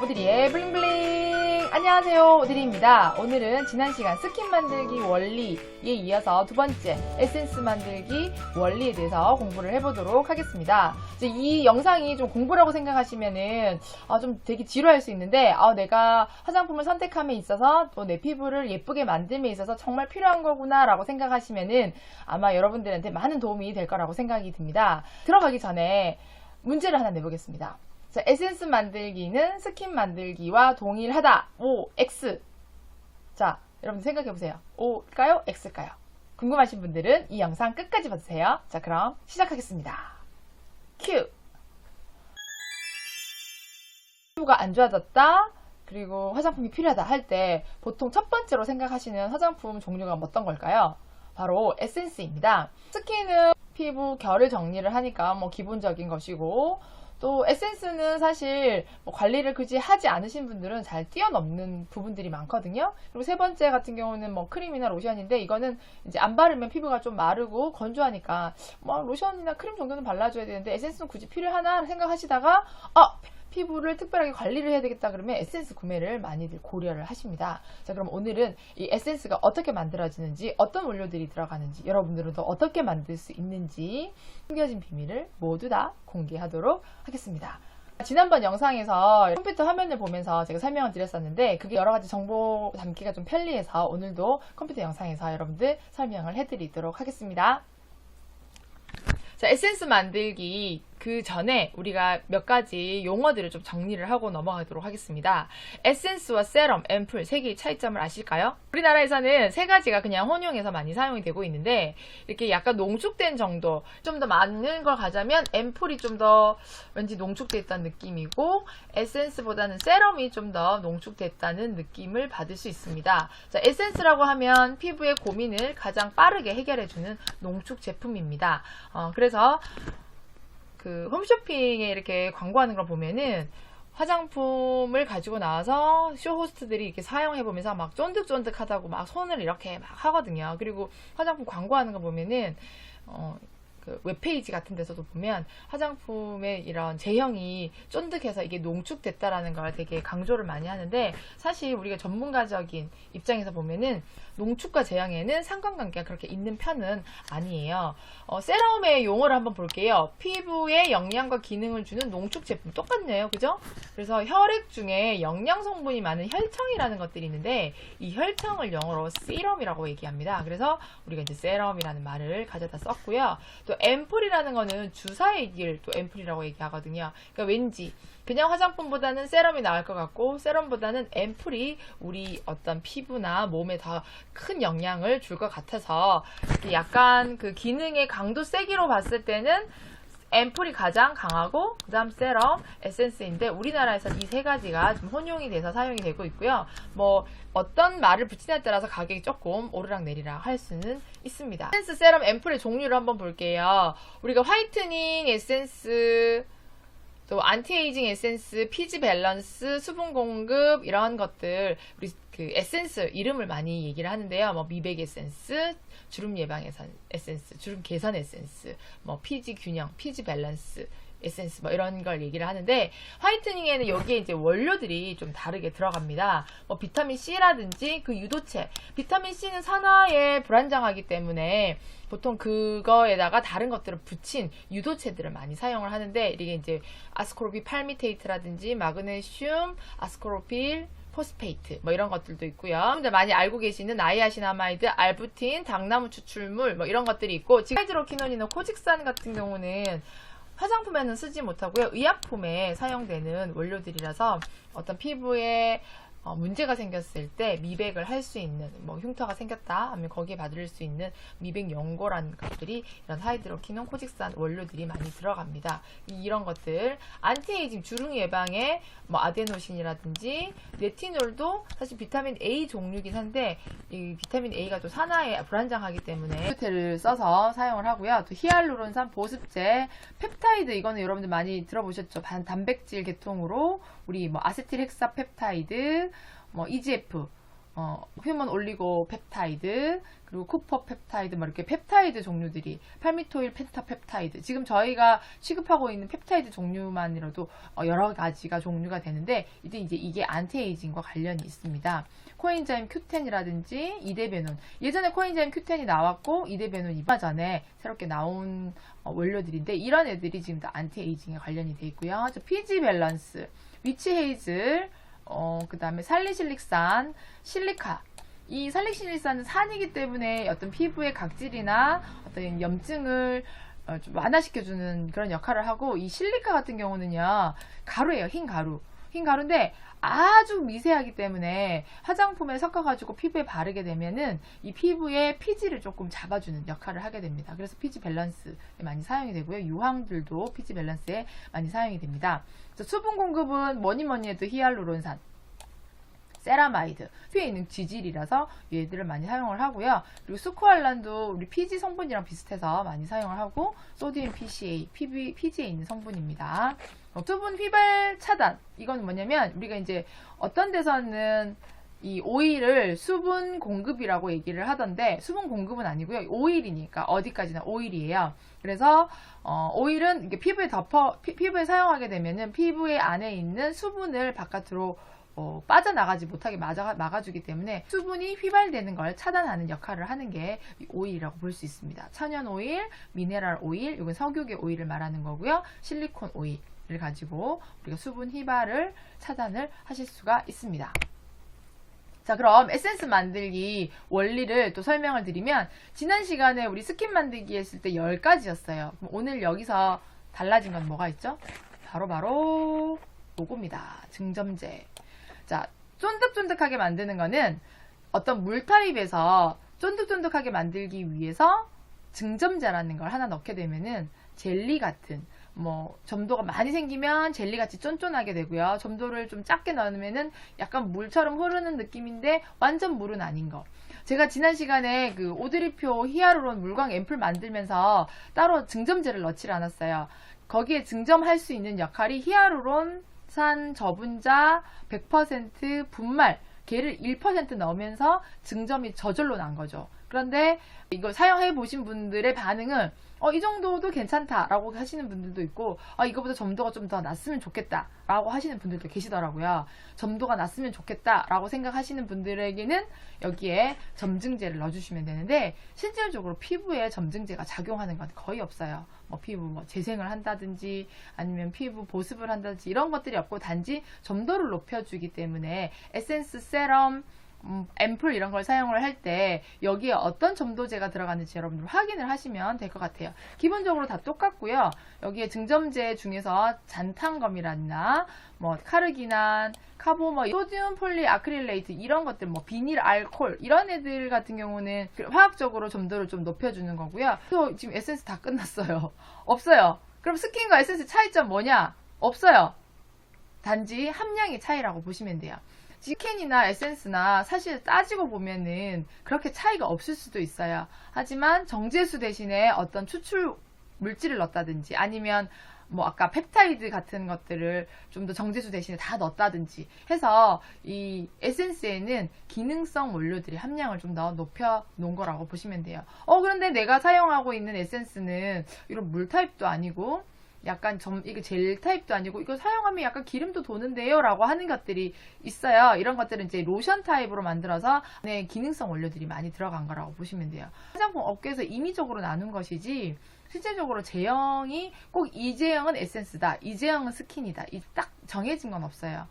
오드리의 블링블링! 안녕하세요, 오드리입니다. 오늘은 지난 시간 스킨 만들기 원리에 이어서 두 번째 에센스 만들기 원리에 대해서 공부를 해보도록 하겠습니다. 이제 이 영상이 좀 공부라고 생각하시면은 좀 되게 지루할 수 있는데 내가 화장품을 선택함에 있어서 또 내 피부를 예쁘게 만듦에 있어서 정말 필요한 거구나 라고 생각하시면은 아마 여러분들한테 많은 도움이 될 거라고 생각이 듭니다. 들어가기 전에 문제를 하나 내보겠습니다. 자, 에센스 만들기는 스킨 만들기와 동일하다. O, X. 자, 여러분 생각해보세요. O일까요? X일까요? 궁금하신 분들은 이 영상 끝까지 봐주세요. 자, 그럼 시작하겠습니다. 큐! 피부가 안 좋아졌다. 그리고 화장품이 필요하다 할 때 보통 첫 번째로 생각하시는 화장품 종류가 어떤 걸까요? 바로 에센스입니다. 스킨은 피부 결을 정리를 하니까 기본적인 것이고, 또 에센스는 사실 관리를 굳이 하지 않으신 분들은 잘 뛰어넘는 부분들이 많거든요. 그리고 세 번째 같은 경우는 크림이나 로션인데, 이거는 이제 안 바르면 피부가 좀 마르고 건조하니까 로션이나 크림 정도는 발라줘야 되는데 에센스는 굳이 필요하나 생각하시다가 피부를 특별하게 관리를 해야 되겠다 그러면 에센스 구매를 많이들 고려를 하십니다. 자, 그럼 오늘은 이 에센스가 어떻게 만들어지는지, 어떤 원료들이 들어가는지, 여러분들은 또 어떻게 만들 수 있는지 숨겨진 비밀을 모두 다 공개하도록 하겠습니다. 지난번 영상에서 컴퓨터 화면을 보면서 제가 설명을 드렸었는데, 그게 여러 가지 정보 담기가 좀 편리해서 오늘도 컴퓨터 영상에서 여러분들 설명을 해드리도록 하겠습니다. 자, 에센스 만들기 그 전에 우리가 몇 가지 용어들을 좀 정리를 하고 넘어가도록 하겠습니다. 에센스와 세럼, 앰플 세 개의 차이점을 아실까요? 우리나라에서는 세 가지가 그냥 혼용해서 많이 사용이 되고 있는데, 이렇게 약간 농축된 정도, 좀 더 많은 걸 가자면 앰플이 좀 더 왠지 농축됐다는 느낌이고, 에센스보다는 세럼이 좀 더 농축됐다는 느낌을 받을 수 있습니다. 자, 에센스라고 하면 피부의 고민을 가장 빠르게 해결해주는 농축 제품입니다. 그래서 그 홈쇼핑에 이렇게 광고하는 걸 보면은 화장품을 가지고 나와서 쇼호스트들이 이렇게 사용해보면서 막 쫀득쫀득하다고 막 손을 이렇게 막 하거든요. 그리고 화장품 광고하는 거 보면은 그 웹페이지 같은 데서도 보면 화장품의 이런 제형이 쫀득해서 이게 농축됐다라는 걸 되게 강조를 많이 하는데, 사실 우리가 전문가적인 입장에서 보면은 농축과 제형에는 상관관계가 그렇게 있는 편은 아니에요. 세럼의 용어를 한번 볼게요. 피부에 영양과 기능을 주는 농축 제품, 똑같네요. 그죠? 그래서 혈액 중에 영양 성분이 많은 혈청이라는 것들이 있는데, 이 혈청을 영어로 세럼이라고 얘기합니다. 그래서 우리가 이제 세럼이라는 말을 가져다 썼고요. 또 앰플이라는 거는 주사의 길, 또 앰플이라고 얘기하거든요. 그러니까 왠지 그냥 화장품보다는 세럼이 나을 것 같고, 세럼보다는 앰플이 우리 어떤 피부나 몸에 더 큰 영향을 줄 것 같아서, 약간 그 기능의 강도 세기로 봤을 때는 앰플이 가장 강하고, 그 다음 세럼, 에센스인데, 우리나라에서 이 세 가지가 좀 혼용이 돼서 사용이 되고 있고요. 어떤 말을 붙이냐에 따라서 가격이 조금 오르락내리락 할 수는 있습니다. 에센스, 세럼, 앰플의 종류를 한번 볼게요. 우리가 화이트닝 에센스, 또 안티에이징 에센스, 피지 밸런스, 수분 공급, 이런 것들, 우리 그 에센스 이름을 많이 얘기를 하는데요. 미백 에센스, 주름 예방 에센스, 주름 개선 에센스, 피지 균형, 피지 밸런스 에센스, 이런 걸 얘기를 하는데, 화이트닝에는 여기에 이제 원료들이 좀 다르게 들어갑니다. 비타민 C라든지 그 유도체, 비타민 C는 산화에 불안정하기 때문에 보통 그거에다가 다른 것들을 붙인 유도체들을 많이 사용을 하는데, 이게 이제 아스코르비 팔미테이트라든지 마그네슘, 아스코르빌 포스페이트 이런 것들도 있고요. 여러분들 많이 알고 계시는 나이아신아마이드, 알부틴, 당나무 추출물 이런 것들이 있고, 지금 하이드로퀴노니노, 코직산 같은 경우는 화장품에는 쓰지 못하고요, 의약품에 사용되는 원료들이라서 어떤 피부에 문제가 생겼을 때 미백을 할 수 있는, 흉터가 생겼다 하면 거기에 받을 수 있는 미백 연고라는 것들이 이런 하이드로퀴논, 코직산 원료들이 많이 들어갑니다. 이런 것들, 안티에이징, 주름 예방에 아데노신이라든지 레티놀도 사실 비타민 A 종류긴 한데, 이 비타민 A가 또 산화에 불안정하기 때문에 를 써서 사용을 하고요. 또 히알루론산 보습제, 펩타이드, 이거는 여러분들 많이 들어보셨죠? 단백질 계통으로 우리 아세틸 헥사 펩타이드, EGF, 휴먼 올리고 펩타이드, 그리고 쿠퍼 펩타이드, 뭐 이렇게 펩타이드 종류들이, 팔미토일 펜타펩타이드. 지금 저희가 취급하고 있는 펩타이드 종류만이라도 여러 가지가 종류가 되는데, 이제 이게 안티에이징과 관련이 있습니다. 코엔자임 Q10이라든지 이데베논. 예전에 코엔자임 Q10이 나왔고, 이데베논 이번 전에 새롭게 나온 원료들인데, 이런 애들이 지금 다 안티에이징에 관련이 돼 있고요. 피지 밸런스, 위치 헤이즐, 그 다음에 살리실릭산, 실리카. 이 살리실릭산은 산이기 때문에 어떤 피부의 각질이나 어떤 염증을 좀 완화시켜주는 그런 역할을 하고, 이 실리카 같은 경우는요, 가루예요. 흰 가루. 흰 가루인데 아주 미세하기 때문에 화장품에 섞어가지고 피부에 바르게 되면은 이 피부의 피지를 조금 잡아주는 역할을 하게 됩니다. 그래서 피지 밸런스에 많이 사용이 되고요. 유황들도 피지 밸런스에 많이 사용이 됩니다. 수분 공급은 뭐니 해도 히알루론산, 세라마이드, 피부에 있는 지질이라서 얘들을 많이 사용을 하고요. 그리고 스쿠알란도 우리 피지 성분이랑 비슷해서 많이 사용을 하고, 소디움 PCA, 피지에 있는 성분입니다. 수분 휘발 차단. 이건 뭐냐면, 우리가 이제 어떤 데서는 이 오일을 수분 공급이라고 얘기를 하던데, 수분 공급은 아니고요. 오일이니까 어디까지나 오일이에요. 그래서 오일은 이게 피부에 사용하게 되면은 피부의 안에 있는 수분을 바깥으로 빠져나가지 못하게 막아주기 때문에 수분이 휘발되는 걸 차단하는 역할을 하는 게 오일이라고 볼 수 있습니다. 천연 오일, 미네랄 오일, 이건 석유계 오일을 말하는 거고요. 실리콘 오일을 가지고 우리가 수분 휘발을 차단을 하실 수가 있습니다. 자, 그럼 에센스 만들기 원리를 또 설명을 드리면, 지난 시간에 우리 스킨 만들기 했을 때 10가지였어요. 오늘 여기서 달라진 건 뭐가 있죠? 바로 요겁니다. 증점제. 자, 쫀득쫀득하게 만드는 거는 어떤 물 타입에서 쫀득쫀득하게 만들기 위해서 증점제라는 걸 하나 넣게 되면은 젤리 같은, 점도가 많이 생기면 젤리같이 쫀쫀하게 되고요. 점도를 좀 작게 넣으면은 약간 물처럼 흐르는 느낌인데 완전 물은 아닌 거. 제가 지난 시간에 그 오드리표 히아루론 물광 앰플 만들면서 따로 증점제를 넣지 않았어요. 거기에 증점할 수 있는 역할이 히아루론 산 저분자 100% 분말, 걔를 1% 넣으면서 증점이 저절로 난 거죠. 그런데 이걸 사용해 보신 분들의 반응은 이 정도도 괜찮다라고 하시는 분들도 있고, 이거보다 점도가 좀 더 낮으면 좋겠다라고 하시는 분들도 계시더라고요. 점도가 낮으면 좋겠다라고 생각하시는 분들에게는 여기에 점증제를 넣어주시면 되는데, 실질적으로 피부에 점증제가 작용하는 건 거의 없어요. 피부 재생을 한다든지 아니면 피부 보습을 한다든지 이런 것들이 없고, 단지 점도를 높여주기 때문에 에센스, 세럼, 앰플 이런 걸 사용을 할 때 여기에 어떤 점도제가 들어가는지 여러분들 확인을 하시면 될 것 같아요. 기본적으로 다 똑같고요. 여기에 증점제 중에서 잔탄검이라나 카르기난, 카보, 소듐 폴리 아크릴레이트 이런 것들, 비닐 알콜 이런 애들 같은 경우는 화학적으로 점도를 좀 높여주는 거고요. 그래서 지금 에센스 다 끝났어요. 없어요. 그럼 스킨과 에센스 차이점 뭐냐? 없어요. 단지 함량의 차이라고 보시면 돼요. 스킨이나 에센스나 사실 따지고 보면은 그렇게 차이가 없을 수도 있어요. 하지만 정제수 대신에 어떤 추출 물질을 넣었다든지 아니면 아까 펩타이드 같은 것들을 좀 더 정제수 대신에 다 넣었다든지 해서 이 에센스에는 기능성 원료들의 함량을 좀 더 높여 놓은 거라고 보시면 돼요. 그런데 내가 사용하고 있는 에센스는 이런 물 타입도 아니고 약간 이게 젤 타입도 아니고 이거 사용하면 약간 기름도 도는데요 라고 하는 것들이 있어요. 이런 것들은 이제 로션 타입으로 만들어서 기능성 원료들이 많이 들어간 거라고 보시면 돼요. 화장품 업계에서 임의적으로 나눈 것이지 실제적으로 제형이 꼭 이 제형은 에센스다, 이 제형은 스킨이다, 딱 정해진 건 없어요.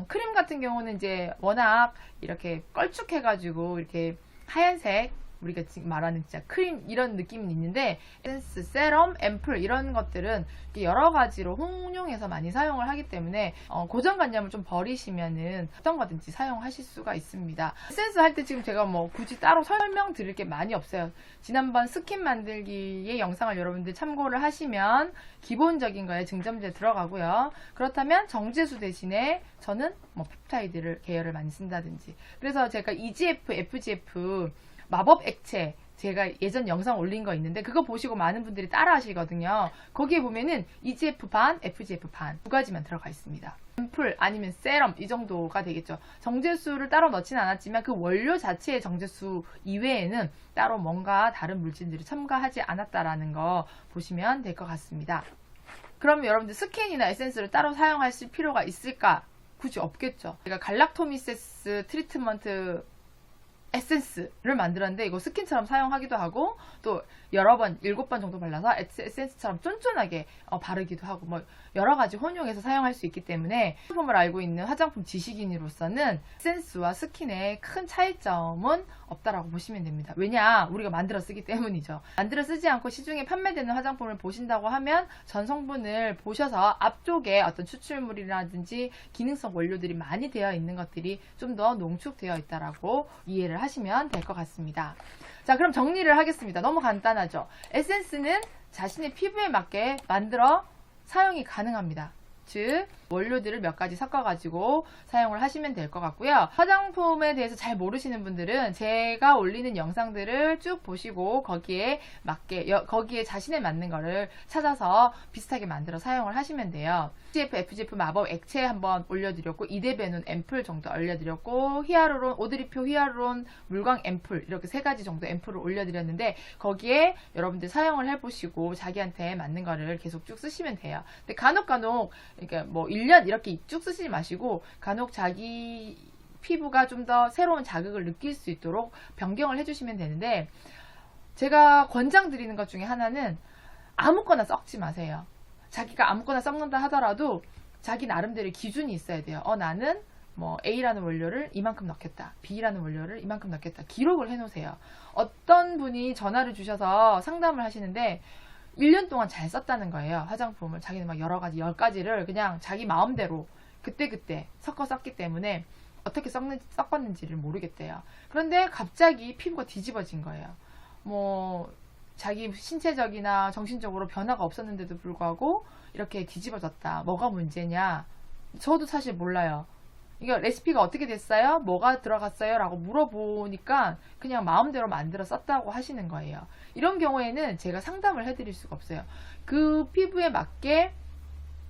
크림 같은 경우는 이제 워낙 이렇게 걸쭉해가지고 이렇게 하얀색, 우리가 지금 말하는 진짜 크림 이런 느낌은 있는데, 에센스, 세럼, 앰플 이런 것들은 여러 가지로 혼용해서 많이 사용을 하기 때문에 고정관념을 좀 버리시면은 어떤 거든지 사용하실 수가 있습니다. 에센스 할 때 지금 제가 굳이 따로 설명드릴 게 많이 없어요. 지난번 스킨 만들기의 영상을 여러분들 참고를 하시면 기본적인 거에 증점제 들어가고요. 그렇다면 정제수 대신에 저는 펩타이드를 계열을 많이 쓴다든지, 그래서 제가 EGF, FGF 마법 액체 제가 예전 영상 올린 거 있는데 그거 보시고 많은 분들이 따라 하시거든요. 거기에 보면은 EGF 반, FGF 반 두 가지만 들어가 있습니다. 앰플 아니면 세럼 이 정도가 되겠죠. 정제수를 따로 넣지는 않았지만 그 원료 자체의 정제수 이외에는 따로 뭔가 다른 물질들이 첨가하지 않았다라는 거 보시면 될 것 같습니다. 그럼 여러분들 스킨이나 에센스를 따로 사용하실 필요가 있을까? 굳이 없겠죠. 제가 갈락토미세스 트리트먼트 에센스를 만들었는데 이거 스킨처럼 사용하기도 하고 또 여러 번 7번 정도 발라서 에센스처럼 쫀쫀하게 바르기도 하고 뭐 여러 가지 혼용해서 사용할 수 있기 때문에 화장품을 알고 있는 화장품 지식인으로서는 에센스와 스킨의 큰 차이점은 없다라고 보시면 됩니다. 왜냐? 우리가 만들어 쓰기 때문이죠. 만들어 쓰지 않고 시중에 판매되는 화장품을 보신다고 하면 전 성분을 보셔서 앞쪽에 어떤 추출물이라든지 기능성 원료들이 많이 되어 있는 것들이 좀 더 농축되어 있다라고 이해를 하시면 될 것 같습니다. 자, 그럼 정리를 하겠습니다. 너무 간단하죠. 에센스는 자신의 피부에 맞게 만들어 사용이 가능합니다. 즉 원료들을 몇 가지 섞어가지고 사용을 하시면 될 것 같고요. 화장품에 대해서 잘 모르시는 분들은 제가 올리는 영상들을 쭉 보시고 거기에 맞게 거기에 자신에 맞는 거를 찾아서 비슷하게 만들어 사용을 하시면 돼요. FGF, FGF 마법 액체 한번 올려드렸고 이데베눈 앰플 정도 올려드렸고 히아루론, 오드리표 히아루론 물광 앰플 이렇게 3가지 정도 앰플을 올려드렸는데 거기에 여러분들 사용을 해보시고 자기한테 맞는 거를 계속 쭉 쓰시면 돼요. 근데 간혹 그러니까 뭐 1년 이렇게 쭉 쓰시지 마시고 간혹 자기 피부가 좀 더 새로운 자극을 느낄 수 있도록 변경을 해주시면 되는데 제가 권장드리는 것 중에 하나는 아무거나 섞지 마세요. 자기가 아무거나 섞는다 하더라도 자기 나름대로 기준이 있어야 돼요. 나는 뭐 A라는 원료를 이만큼 넣겠다. B라는 원료를 이만큼 넣겠다. 기록을 해놓으세요. 어떤 분이 전화를 주셔서 상담을 하시는데 1년 동안 잘 썼다는 거예요. 화장품을. 자기는 막 여러 가지 10가지를 그냥 자기 마음대로 그때그때 섞어 썼기 때문에 어떻게 섞었는지를 모르겠대요. 그런데 갑자기 피부가 뒤집어진 거예요. 뭐 자기 신체적이나 정신적으로 변화가 없었는데도 불구하고 이렇게 뒤집어졌다. 뭐가 문제냐? 저도 사실 몰라요. 이거 레시피가 어떻게 됐어요? 뭐가 들어갔어요? 라고 물어보니까 그냥 마음대로 만들어 썼다고 하시는 거예요. 이런 경우에는 제가 상담을 해드릴 수가 없어요. 그 피부에 맞게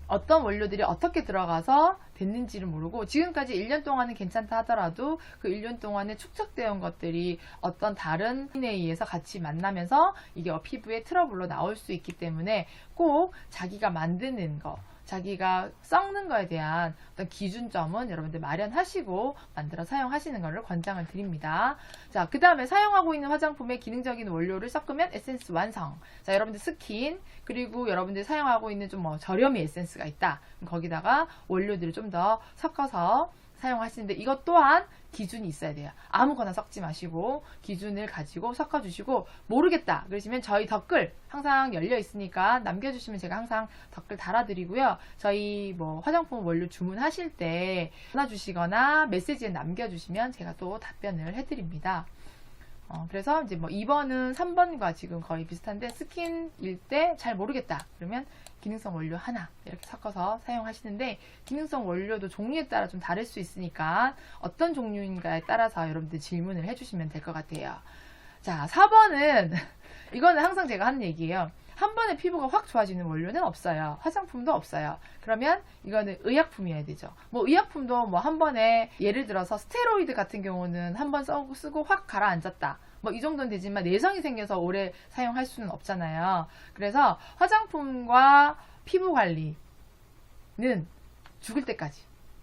어떤 원료들이 어떻게 들어가서 됐는지를 모르고 지금까지 1년 동안은 괜찮다 하더라도 그 1년 동안에 축적되어 온 것들이 어떤 다른 인에 의해서 같이 만나면서 이게 피부에 트러블로 나올 수 있기 때문에 꼭 자기가 만드는 거 자기가 썩는 거에 대한 어떤 기준점은 여러분들 마련하시고 만들어 사용하시는 것을 권장을 드립니다. 자, 그 다음에 사용하고 있는 화장품의 기능적인 원료를 섞으면 에센스 완성. 자, 여러분들 스킨 그리고 여러분들 사용하고 있는 좀 뭐 저렴이 에센스가 있다. 거기다가 원료들을 좀 더 섞어서 사용하시는데 이것 또한 기준이 있어야 돼요. 아무거나 섞지 마시고 기준을 가지고 섞어주시고 모르겠다 그러시면 저희 댓글 항상 열려 있으니까 남겨주시면 제가 항상 댓글 달아드리고요. 저희 뭐 화장품 원료 주문하실 때 전화 주시거나 메시지에 남겨주시면 제가 또 답변을 해드립니다. 그래서 이제 뭐 2번은 3번과 지금 거의 비슷한데 스킨일 때 잘 모르겠다 그러면 기능성 원료 하나 이렇게 섞어서 사용하시는데 기능성 원료도 종류에 따라 좀 다를 수 있으니까 어떤 종류인가에 따라서 여러분들 질문을 해주시면 될 것 같아요. 자, 4번은 이거는 항상 제가 하는 얘기예요. 한 번에 피부가 확 좋아지는 원료는 없어요. 화장품도 없어요. 그러면 이거는 의약품이어야 되죠. 뭐 의약품도 뭐 한 번에 예를 들어서 스테로이드 같은 경우는 한 번 쓰고 확 가라앉았다. 뭐 이 정도는 되지만 내성이 생겨서 오래 사용할 수는 없잖아요. 그래서 화장품과 피부 관리는 죽을 때까지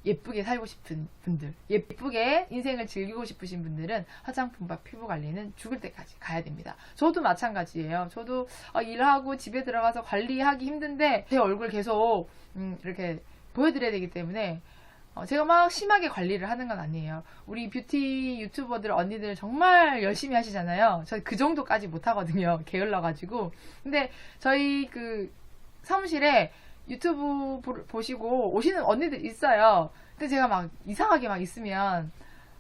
예쁘게 살고 싶은 분들, 예쁘게 인생을 즐기고 싶으신 분들은 화장품과 피부 관리는 죽을 때까지 가야 됩니다. 저도 마찬가지예요. 저도 일하고 집에 들어가서 관리하기 힘든데 제 얼굴 계속 이렇게 보여드려야 되기 때문에 제가 막 심하게 관리를 하는 건 아니에요. 우리 뷰티 유튜버들 언니들 정말 열심히 하시잖아요. 저 그 정도까지 못하거든요. 게을러가지고. 근데 저희 그 사무실에 유튜브 보시고 오시는 언니들 있어요. 근데 제가 막 이상하게 막 있으면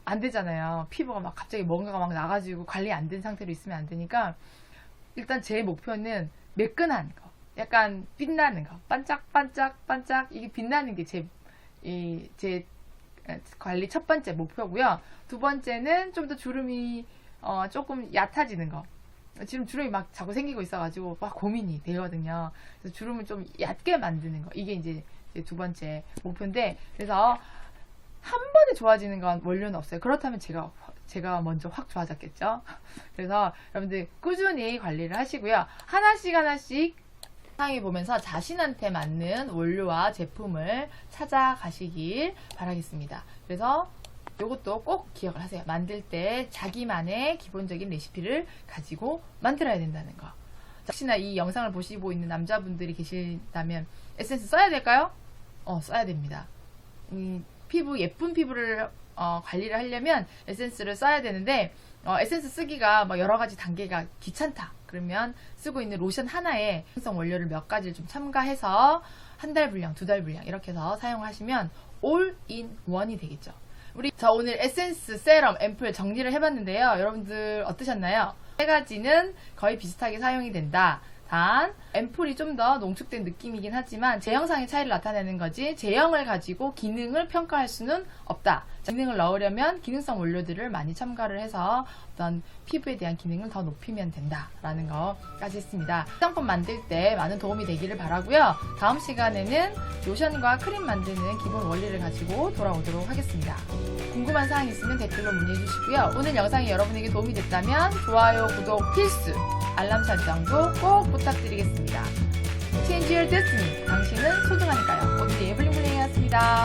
안 되잖아요. 피부가 막 갑자기 뭔가가 막 나가지고 관리 안 된 상태로 있으면 안 되니까 일단 제 목표는 매끈한 거. 약간 빛나는 거. 반짝반짝반짝 이게 빛나는 게 제 관리 첫 번째 목표고요. 두 번째는 좀 더 주름이 조금 얕아지는 거. 지금 주름이 막 자꾸 생기고 있어가지고 막 고민이 되거든요. 그래서 주름을 좀 얕게 만드는 거. 이게 이제 두 번째 목표인데, 그래서 한 번에 좋아지는 건 원료는 없어요. 그렇다면 제가 먼저 확 좋아졌겠죠. 그래서 여러분들 꾸준히 관리를 하시고요. 하나씩 사용해 보면서 자신한테 맞는 원료와 제품을 찾아가시길 바라겠습니다. 그래서 이것도 꼭 기억을 하세요. 만들 때 자기만의 기본적인 레시피를 가지고 만들어야 된다는 거. 혹시나 이 영상을 보시고 있는 남자분들이 계신다면 에센스 써야 될까요? 써야 됩니다. 예쁜 피부를 관리를 하려면 에센스를 써야 되는데, 에센스 쓰기가 뭐 여러 가지 단계가 귀찮다. 그러면 쓰고 있는 로션 하나에 기능성 원료를 몇 가지를 좀 첨가해서 한 달 분량, 두 달 분량 이렇게 해서 사용하시면 올 인 원이 되겠죠. 저 오늘 에센스, 세럼, 앰플 정리를 해봤는데요. 여러분들 어떠셨나요? 세 가지는 거의 비슷하게 사용이 된다. 단 앰플이 좀 더 농축된 느낌이긴 하지만 제형상의 차이를 나타내는 거지 제형을 가지고 기능을 평가할 수는 없다. 기능을 넣으려면 기능성 원료들을 많이 첨가를 해서 어떤 피부에 대한 기능을 더 높이면 된다라는 거까지 했습니다. 화장품 만들 때 많은 도움이 되기를 바라고요. 다음 시간에는 로션과 크림 만드는 기본 원리를 가지고 돌아오도록 하겠습니다. 궁금한 사항 있으면 댓글로 문의해 주시고요. 오늘 영상이 여러분에게 도움이 됐다면 좋아요, 구독 필수, 알람 설정도 꼭 부탁드리겠습니다. Change your destiny. 당신은 소중하니까요. 오늘의 예블링블링이었습니다.